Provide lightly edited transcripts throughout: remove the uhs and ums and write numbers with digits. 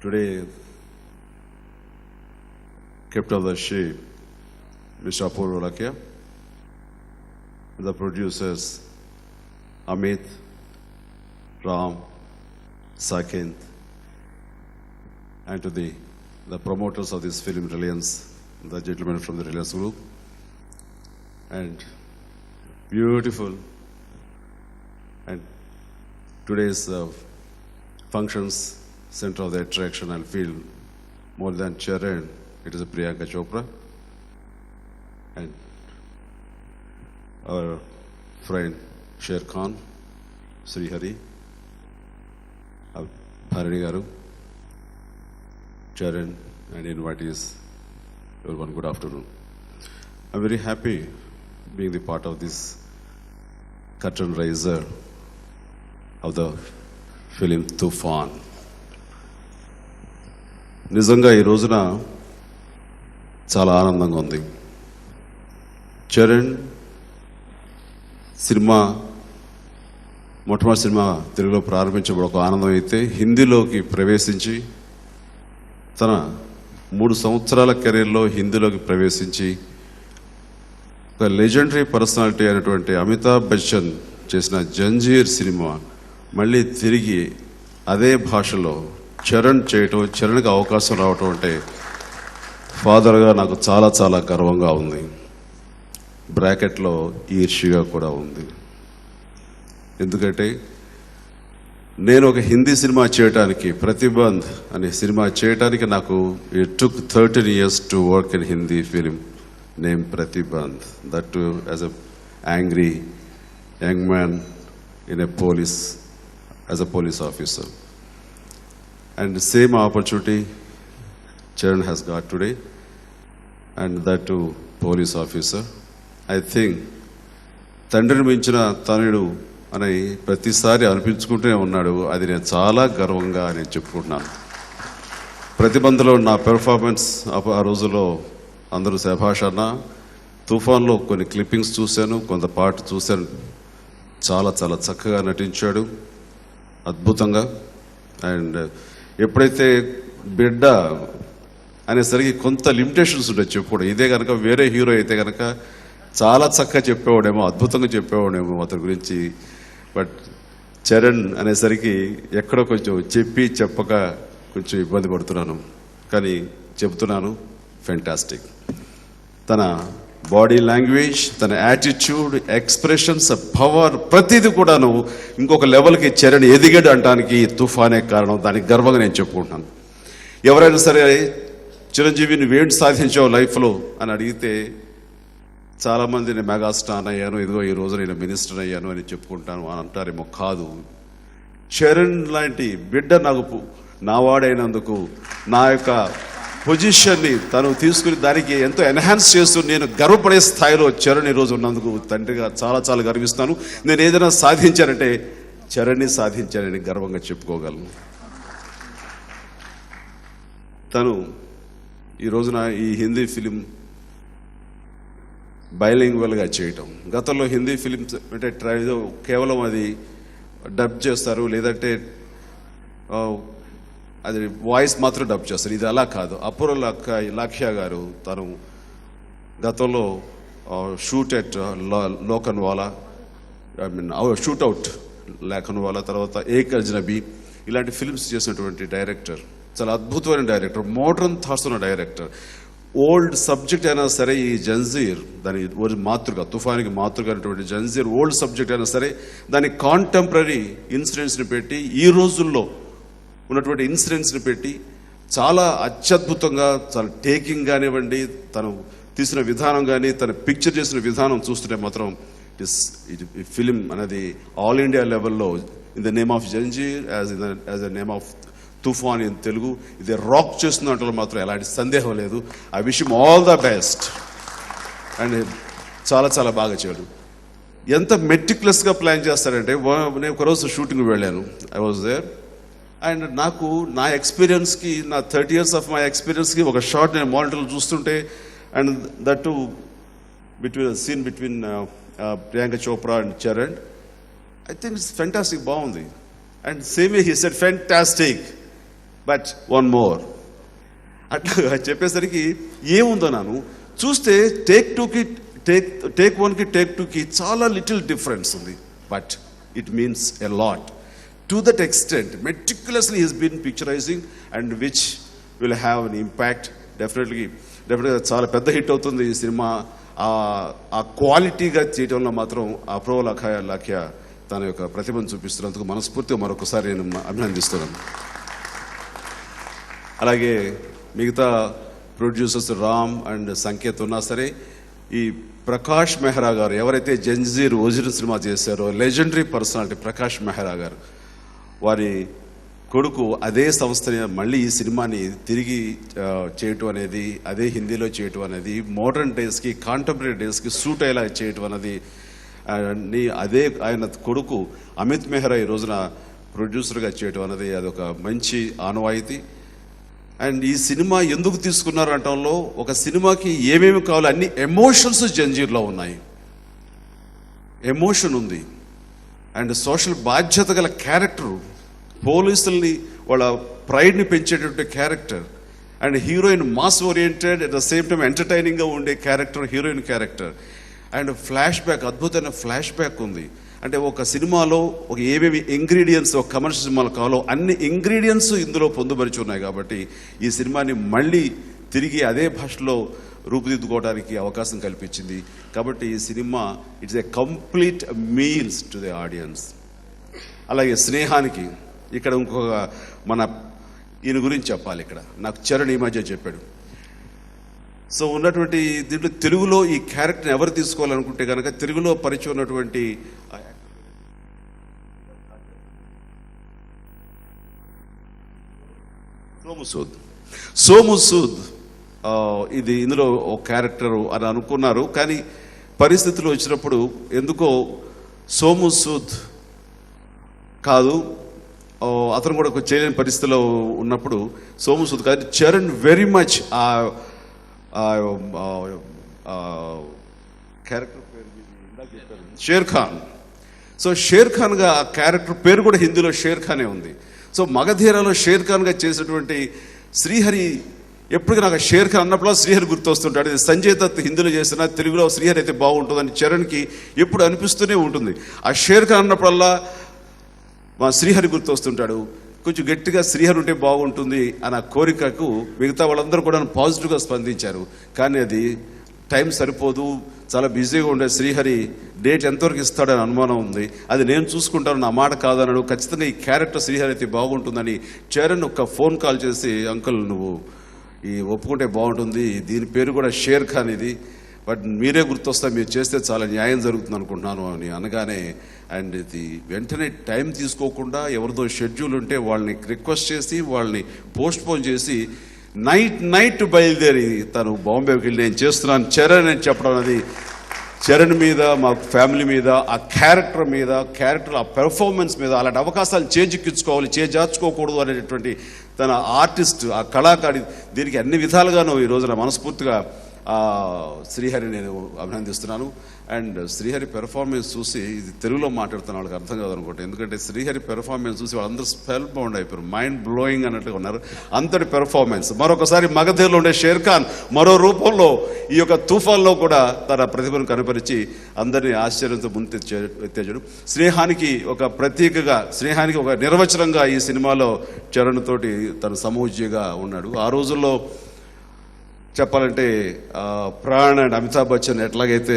Today, kept of the sheep, Mr. Apurva Lakia, the producers, Amit, Ram, Sakint, and to the promoters of this film, Reliance, the gentlemen from the Reliance Group, and beautiful, and today's functions, center of the attraction, I feel more than Charan, it is a Priyanka Chopra, and our friend Sher Khan, Sri Hari, Bharani Garu, Charan, and invitees, everyone, good afternoon. I'm very happy being the part of this curtain raiser of the film Tufan. నిజంగా ఈ రోజున చాలా ఆనందంగా ఉంది. Charan cinema మొట్టమొదటి cinema తెలుగులో ప్రారంభించబడి ఒక ఆనందం అయితే, హిందీలోకి ప్రవేశించి తన 3 సంవత్సరాల కెరీర్లో హిందీలోకి ప్రవేశించి ఒక లెజెండరీ పర్సనాలిటీ అయినటువంటి అమితాబ్ బచ్చన్ చేసిన జంజీర్ సినిమా మళ్ళీ తిరిగి అదే భాషలో చరణ్ చేయటం, చరణ్కి అవకాశం రావటం అంటే ఫాదర్గా నాకు చాలా చాలా గర్వంగా ఉంది. బ్రాకెట్లో ఈర్ష్యగా కూడా ఉంది. ఎందుకంటే నేను ఒక హిందీ సినిమా చేయటానికి, ప్రతిబంధ్ అనే సినిమా చేయటానికి నాకు it took 13 years to work in Hindi film name Pratibandh, that too as a angry young man in a police, as a police officer. And the same opportunity Charan has got today, and that to police officer. I think తండ్రిని మించిన తనయుడు అని ప్రతిసారి అనిపించుకుంటూనే ఉన్నాడు. అది నేను చాలా గర్వంగా నేను చెప్పుకుంటున్నాను. ప్రతిబంధలో నా పెర్ఫార్మెన్స్ ఆ రోజుల్లో అందరూ శభాష్ అన్న. తుఫాన్లో కొన్ని క్లిప్పింగ్స్ చూశాను, కొంత పాట చూశాను. చాలా చాలా చక్కగా నటించాడు, అద్భుతంగా. అండ్ ఎప్పుడైతే బిడ్డ అనేసరికి కొంత లిమిటేషన్స్ ఉంటాయి చెప్పుకోవడం. ఇదే కనుక వేరే హీరో అయితే కనుక చాలా చక్కగా చెప్పేవాడేమో, అద్భుతంగా చెప్పేవాడేమో అతని గురించి. బట్ చరణ్ అనేసరికి ఎక్కడో కొంచెం చెప్పక కొంచెం ఇబ్బంది పడుతున్నాను, కానీ చెబుతున్నాను, ఫెంటాస్టిక్. తన బాడీ లాంగ్వేజ్, తన యాటిట్యూడ్, ఎక్స్ప్రెషన్స్, పవర్, ప్రతిదీ కూడాను ఇంకొక లెవెల్కి చరణ్ ఎదిగాడు అంటానికి తుఫానే కారణం. దానికి గర్వంగా నేను చెప్పుకుంటున్నాను. ఎవరైనా సరే చిరంజీవి నువ్వేంటి సాధించావు లైఫ్లో అని అడిగితే చాలామంది నేను మెగాస్టార్ అయ్యాను, ఇదిగో ఈ రోజు నేను మినిస్టర్ అయ్యాను అని చెప్పుకుంటాను అని అంటారేమో. కాదు, చరణ్ లాంటి బిడ్డ నాకు నావాడైనందుకు, నా యొక్క పొజిషన్ని తను తీసుకుని దానికి ఎంతో ఎన్హాన్స్ చేస్తూ నేను గర్వపడే స్థాయిలో చరణ్ ఈరోజు ఉన్నందుకు తండ్రిగా చాలా చాలా గర్విస్తాను. నేను ఏదైనా సాధించానంటే చరణ్ని సాధించానని గర్వంగా చెప్పుకోగలను. తను ఈ రోజున ఈ హిందీ ఫిలిం బైలింగ్వల్గా చేయటం, గతంలో హిందీ ఫిలిం అంటే కేవలం అది డబ్ చేస్తారు, లేదంటే అది వాయిస్ మాత్రం డబ్ చేస్తారు. ఇది అలా కాదు. అపూర్వ లాఖ్యా గారు తను గతంలో shoot at Lokhandwala, I mean shootout Lokhandwala, తర్వాత ఏక్ అజ్నబీ, ఇలాంటి ఫిల్మ్స్ చేసినటువంటి డైరెక్టర్, చాలా అద్భుతమైన డైరెక్టర్, మోడర్న్ థాట్స్ ఉన్న డైరెక్టర్. ఓల్డ్ సబ్జెక్ట్ అయినా సరే ఈ జంజీర్, దాని మాతృగా, తుఫానికి మాతృగా అయినటువంటి జంజీర్ ఓల్డ్ సబ్జెక్ట్ అయినా సరే దాని కాంటెంపరీ ఇన్సిడెంట్స్ని పెట్టి, ఈ రోజుల్లో ఉన్నటువంటి ఇన్సిడెంట్స్ని పెట్టి చాలా అత్యద్భుతంగా, చాలా టేకింగ్ కానివ్వండి, తను తీసిన విధానం కానీ, తను పిక్చర్ చేసిన విధానం చూస్తుంటే మాత్రం ఈ ఫిలిం అనేది ఆల్ ఇండియా లెవెల్లో in the name of Zanjeer, as the name of తుఫాన్ ఇన్ తెలుగు, ఇది రాక్ చేస్తున్నట్లు మాత్రం ఎలాంటి సందేహం లేదు. I wish him all the best. And చాలా చాలా బాగా చేయడు. ఎంత మెటిక్యులస్గా ప్లాన్ చేస్తారంటే, నేను ఒకరోజు షూటింగ్ వెళ్ళాను, ఐ వాజ్ దేర్. అండ్ నాకు నా ఎక్స్పీరియన్స్కి, నా 30 years ఆఫ్ మై ఎక్స్పీరియన్స్కి ఒక షార్ట్ నేను మానిటర్లో చూస్తుంటే, and that too scene between Priyanka Chopra and Charan, I think it's fantastic, బాగుంది. And same he said fantastic. But one more అట్లా చెప్పేసరికి ఏముందో నాను చూస్తే టేక్ వన్కి టేక్ టూకి చాలా లిటిల్ డిఫరెన్స్ ఉంది, but it means a lot. To that extent meticulously he's been picturising and which will have an impact. డెఫినెట్గా చాలా పెద్ద హిట్ అవుతుంది ఈ సినిమా. ఆ క్వాలిటీగా చేయడంలో మాత్రం అప్రూవల్ లాఖ్య తన యొక్క ప్రతిభను చూపిస్తున్నందుకు మనస్ఫూర్తిగా మరొకసారి నేను అభినందిస్తున్నాను. అలాగే మిగతా ప్రొడ్యూసర్స్ రామ్ అండ్ సంకేత్ ఉన్నా సరే, ఈ ప్రకాష్ మెహ్రా గారు ఎవరైతే జంజీర్ ఒరిజినల్ సినిమా చేశారో లెజెండరీ పర్సనాలిటీ ప్రకాష్ మెహ్రా గారు, వారి కొడుకు అదే సంస్థని మళ్ళీ ఈ సినిమాని తిరిగి చేయటం అనేది, అదే హిందీలో చేయటం అనేది, మోడర్న్ డేస్కి కాంటెంపరీ డేస్కి సూట్ అయ్యేలా చేయటం అనేది, అదే ఆయన కొడుకు అమిత్ మెహ్రా ఈ రోజున ప్రొడ్యూసర్గా చేయటం అనేది అదొక మంచి ఆనవాయితీ. అండ్ ఈ సినిమా ఎందుకు తీసుకున్నారు అంటంలో, ఒక సినిమాకి ఏమేమి కావాలో అన్ని ఎమోషన్స్ జంజీర్లో ఉన్నాయి. ఎమోషన్ ఉంది అండ్ సోషల్ బాధ్యత గల క్యారెక్టరు, పోలీసుల్ని వాళ్ళ ప్రైడ్ని పెంచేటటువంటి character, and heroine mass oriented at the same time ఎంటర్టైనింగ్గా ఉండే character heroine character, and flashback, అద్భుతమైన ఫ్లాష్ బ్యాక్ ఉంది. అంటే ఒక సినిమాలో ఒక ఏమేమి ఇంగ్రీడియంట్స్ ఒక కమర్షియల్ సినిమాలు కావాలో అన్ని ఇంగ్రీడియంట్స్ ఇందులో పొందుపరిచి ఉన్నాయి. కాబట్టి ఈ సినిమాని మళ్ళీ తిరిగి అదే భాషలో రూపుదిద్దుకోవడానికి అవకాశం కల్పించింది. కాబట్టి ఈ cinema it's a complete meals to the audience. అలాగే స్నేహానికి ఇక్కడ ఇంకొక ఈయన గురించి చెప్పాలి. ఇక్కడ నాకు చరణ్ ఈ మధ్య చెప్పాడు. సో ఉన్నటువంటి దీంట్లో తెలుగులో ఈ క్యారెక్టర్ని ఎవరు తీసుకోవాలనుకుంటే కనుక తెలుగులో పరిచయం ఉన్నటువంటి సోము సూద్ ఇది ఇందులో ఒక క్యారెక్టర్ అని అనుకున్నారు, కానీ పరిస్థితులు వచ్చినప్పుడు ఎందుకో సోము సూద్ కాదు, అతను కూడా చేయలేని పరిస్థితిలో ఉన్నప్పుడు సోము సూద్ కాదు, చరణ్ వెరీ మచ్ క్యారెక్టర్ పేరు షేర్ ఖాన్. సో షేర్ ఖాన్గా ఆ క్యారెక్టర్ పేరు కూడా హిందీలో షేర్ ఖానే ఉంది. సో మగధీరాలో షేర్ ఖాన్గా చేసినటువంటి శ్రీహరి, ఎప్పటికీ నాకు షేర్ ఖాన్ అన్నప్పుడు శ్రీహరి గుర్తొస్తుంటాడు. సంజయ్ దత్ హిందీలో చేసిన తెలుగులో శ్రీహరి అయితే బాగుంటుందని చరణ్కి ఎప్పుడు అనిపిస్తూనే ఉంటుంది. ఆ షేర్ ఖాన్ అన్నప్పుడల్లా మా శ్రీహరి గుర్తొస్తుంటాడు. కొంచెం గట్టిగా శ్రీహరి ఉంటే బాగుంటుంది అన్న కోరికకు మిగతా వాళ్ళందరూ కూడా పాజిటివ్గా స్పందించారు. కానీ అది టైం సరిపోదు, చాలా బిజీగా ఉండే శ్రీహరి డేట్ ఎంతవరకు ఇస్తాడని అనుమానం ఉంది. అది నేను చూసుకుంటాను, నా మాట కాదన్నాడు. ఖచ్చితంగా ఈ క్యారెక్టర్ శ్రీహరి అయితే బాగుంటుందని చరణ్ ఒక ఫోన్ కాల్ చేసి, అంకుల్ నువ్వు ఈ ఒప్పుకుంటే బాగుంటుంది, దీని పేరు కూడా షేర్ ఖాన్ ఇది, బట్ మీరే గుర్తొస్తా, మీరు చేస్తే చాలా న్యాయం జరుగుతుంది అనుకుంటున్నాను అని అనగానే, అండ్ ఇది వెంటనే టైం తీసుకోకుండా ఎవరిదో షెడ్యూల్ ఉంటే వాళ్ళని రిక్వెస్ట్ చేసి వాళ్ళని పోస్ట్ పోన్ చేసి నైట్ బయలుదేరి తను బాంబేకి వెళ్ళి నేను చేస్తున్నాను చరణ్ అని చెప్పడం అనేది చరణ్ మీద, మా ఫ్యామిలీ మీద, ఆ క్యారెక్టర్ మీద, ఆ పెర్ఫార్మెన్స్ మీద అలాంటి అవకాశాలు చేజిక్కించుకోవాలి, చేజార్చుకోకూడదు అనేటటువంటి తన ఆర్టిస్ట్, ఆ కళాకారి, దీనికి అన్ని విధాలుగాను ఈ రోజున మనస్ఫూర్తిగా శ్రీహరి నేను అభినందిస్తున్నాను. అండ్ శ్రీహరి పెర్ఫార్మెన్స్ చూసి, ఇది తెలుగులో మాట్లాడుతున్న వాళ్ళకి అర్థం కాదనుకుంటే, ఎందుకంటే శ్రీహరి పెర్ఫార్మెన్స్ చూసి వాళ్ళందరూ స్పెల్ బౌండ్ అయిపోయారు, మైండ్ బ్లోయింగ్ అన్నట్టుగా ఉన్నారు. అంతటి పెర్ఫార్మెన్స్. మరొకసారి మగధీరలో ఉండే షేర్ ఖాన్ మరో రూపంలో ఈ యొక్క తుఫాన్లో కూడా తన ప్రతిభను కనపరిచి అందరినీ ఆశ్చర్యంతో ముందెత్తాడు. స్నేహానికి ఒక ప్రతీకగా, స్నేహానికి ఒక నిర్వచనంగా ఈ సినిమాలో చరణ్ తోటి తను సమూజ్జిగా ఉన్నాడు. ఆ రోజుల్లో చెప్పాలంటే ప్రాణ్ అండ్ అమితాబ్ బచ్చన్ ఎట్లాగైతే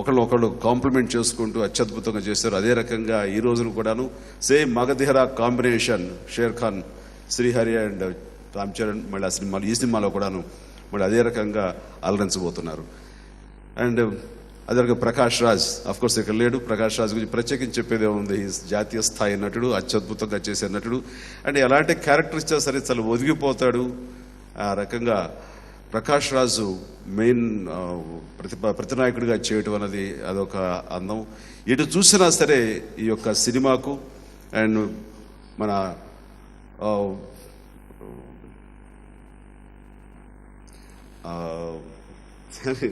ఒకళ్ళు కాంప్లిమెంట్ చేసుకుంటూ అత్యద్భుతంగా చేశారు, అదే రకంగా ఈ రోజును కూడాను same Magadheera combination share Khan, Srihari and Ram Charan మళ్ళీ ఆ సినిమాలో, ఈ సినిమాలో కూడాను మళ్ళీ అదే రకంగా అలరించబోతున్నారు. అండ్ అదే రకంగా ప్రకాష్ రాజ్ అఫ్కోర్స్ ఇక్కడ లేడు. ప్రకాష్ రాజ్ గురించి ప్రత్యేకించి చెప్పేదే ఉంది. జాతీయ స్థాయి నటుడు, అత్యద్భుతంగా చేసే నటుడు. అండ్ ఎలాంటి క్యారెక్టర్ ఇచ్చినా సరే చాలా ఒదిగిపోతాడు. ఆ రకంగా ప్రకాష్ రాజు మెయిన్ ప్రతినాయకుడిగా చేయటం అనేది అదొక అందం. ఎటు చూసినా సరే ఈ యొక్క సినిమాకు అండ్ మన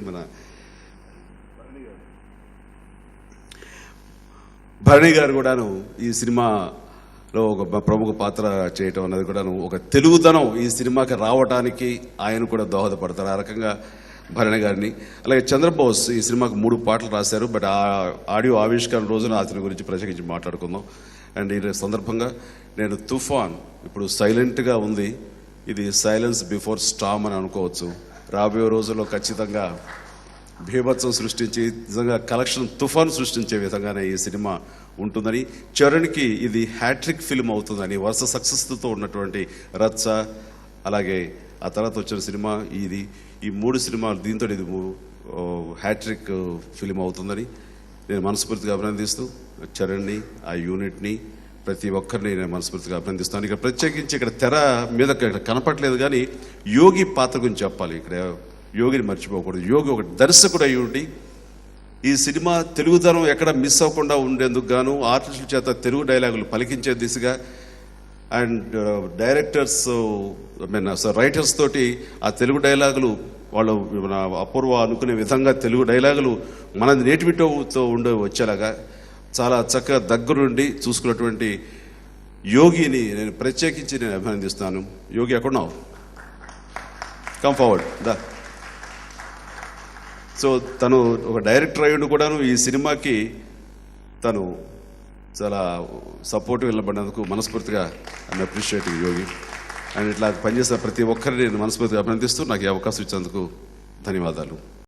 మన భరణి గారు కూడాను ఈ సినిమా లో ఒక ప్రముఖ పాత్ర చేయటం అన్నది కూడా ఒక తెలుగుదనం ఈ సినిమాకి రావడానికి ఆయన కూడా దోహదపడతారు. ఆ రకంగా భరణి గారిని, అలాగే చంద్రబోస్ ఈ సినిమాకి 3 పాటలు రాశారు. బట్ ఆ ఆడియో ఆవిష్కరణ రోజున అతని గురించి ప్రత్యేకించి మాట్లాడుకుందాం. అండ్ ఈ సందర్భంగా నేను తుఫాన్ ఇప్పుడు సైలెంట్గా ఉంది, ఇది సైలెన్స్ బిఫోర్ స్టామ్ అని అనుకోవచ్చు. రాబోయే రోజుల్లో ఖచ్చితంగా భీభత్సం సృష్టించి నిజంగా కలెక్షన్ తుఫాన్ సృష్టించే విధంగానే ఈ సినిమా ఉంటుందని, చరణ్కి ఇది హ్యాట్రిక్ ఫిల్మ్ అవుతుందని, వరుస సక్సెస్తో ఉన్నటువంటి రచ్చ, అలాగే ఆ తర్వాత వచ్చిన సినిమా ఇది, ఈ 3 సినిమాలు దీంతో ఇది హ్యాట్రిక్ ఫిల్మ్ అవుతుందని నేను మనస్ఫూర్తిగా అభినందిస్తూ చరణ్ని, ఆ యూనిట్ని, ప్రతి ఒక్కరిని నేను మనస్ఫూర్తిగా అభినందిస్తాను. ఇక్కడ ప్రత్యేకించి ఇక్కడ తెర మీద ఇక్కడ కనపట్లేదు కానీ యోగి పాత్ర గురించి చెప్పాలి. ఇక్కడ యోగిని మర్చిపోకూడదు. యోగి ఒక దర్శకుడు అయి ఉండి ఈ సినిమా తెలుగుదనం ఎక్కడ మిస్ అవ్వకుండా ఉండేందుకు గాను ఆర్టిస్టుల చేత తెలుగు డైలాగులు పలికించే దిశగా అండ్ డైరెక్టర్స్ రైటర్స్ తోటి ఆ తెలుగు డైలాగులు వాళ్ళు మన అపూర్వ అనుకునే విధంగా తెలుగు డైలాగులు మన నేటివిటీతో ఉండే వచ్చేలాగా చాలా చక్కగా దగ్గరుండి చూసుకున్నటువంటి యోగిని నేను ప్రత్యేకించి నేను అభినందిస్తాను. యోగి ఎక్కడున్నావు? కమ్ ఫార్వర్డ్ దా. సో తను ఒక డైరెక్టర్ అయ్యుండి కూడాను ఈ సినిమాకి తను చాలా సపోర్టివ్ నిలబడినందుకు మనస్ఫూర్తిగా ఐఎమ్ అప్రిషియేటింగ్ యోగి. అండ్ ఇట్లా పనిచేసిన ప్రతి ఒక్కరిని నేను మనస్ఫూర్తిగా అభినందిస్తూ నాకు ఈ అవకాశం ఇచ్చినందుకు ధన్యవాదాలు.